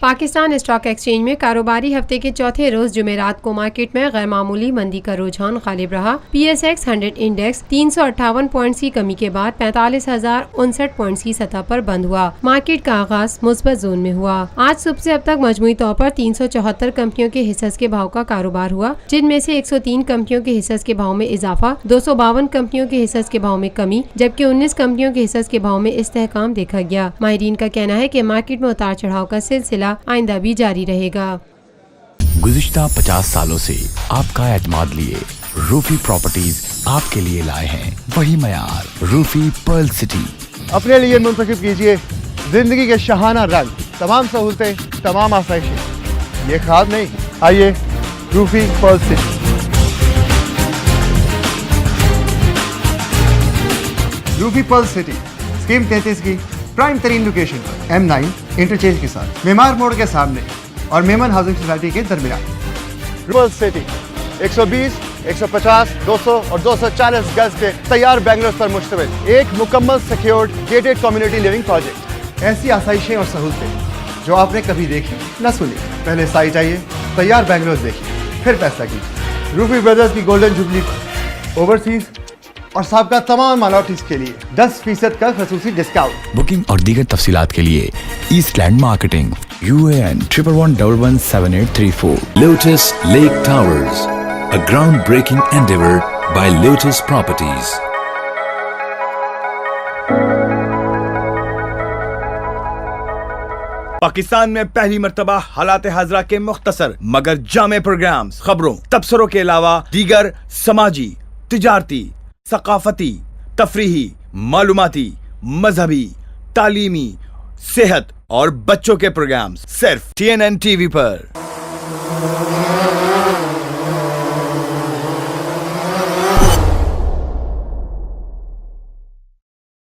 Pakistan stock exchange میں کاروباری ہفتے کے چوتھے روز جمعرات کو مارکیٹ میں غیر معمولی مندی کا رجحان غالب رہا۔ P S x 100 index 358 points کی کمی کے بعد 45,059 پوائنٹس کی سطح پر بند ہوا۔ مارکیٹ کا آغاز مثبت زون میں ہوا۔ آج صبح سے اب تک مجموعی طور پر 374 کمپنیوں کے حصص کے بھاؤ کا کاروبار ہوا، جن میں سے 103 کمپنیوں کے حصص کے بھاؤ میں اضافہ، 252 کمپنیوں کے حصص کے بھاؤ میں کمی، جبکہ 19 کمپنیوں کے حصص کے بھاؤ میں استحکام دیکھا گیا۔ ماہرین کا کہنا ہے کہ مارکیٹ میں اتار چڑھاؤ کا سلسلہ آئندہ بھی جاری رہے گا۔ گزشتہ 50 سالوں سے آپ کا اعتماد لیے روفی پراپرٹیز آپ کے لیے لائے ہیں وہی معیار، روفی پرل سٹی۔ اپنے لیے منتخب کیجئے زندگی کے شاہانہ رنگ، تمام سہولتیں، تمام آسائشیں، یہ خواب نہیں، آئیے Rufi Pearl City. Rufi Pearl City scheme 33 کی پرائم ترین لوکیشن پر M9 انٹرچینج کے ساتھ، معمار موڑ کے سامنے اور میمن ہاؤسنگ سوسائٹی کے درمیان۔ پرل سٹی 120، 150، 200 اور 240 گز کے تیار بنگلوز پر مشتمل ایک مکمل secured gated community living project. ایسی آسائشیں اور سہولتیں جو آپ نے کبھی دیکھی نہ سنی۔ پہلے سائٹ آئیے، تیار بنگلوز دیکھیے، پھر فیصلہ کیجیے۔ روفی بردرز کی گولڈن جوبلی پر اوورسیز اور سابقہ تمام مائنورٹیز کے لیے 10% کا خصوصی ڈسکاؤنٹ۔ بکنگ اور دیگر تفصیلات کے لیے East Land marketing UAN 11117834۔ Lotus Lake Towers, a groundbreaking endeavor by Lotus Properties. Pakistan میں پہلی مرتبہ حالات حاضرہ کے مختصر مگر جامع پروگرامز، خبروں، تبصروں کے علاوہ دیگر سماجی، تجارتی، ثقافتی، تفریحی، معلوماتی، مذہبی، تعلیمی، صحت اور بچوں کے پروگرامز صرف TNN TV پر۔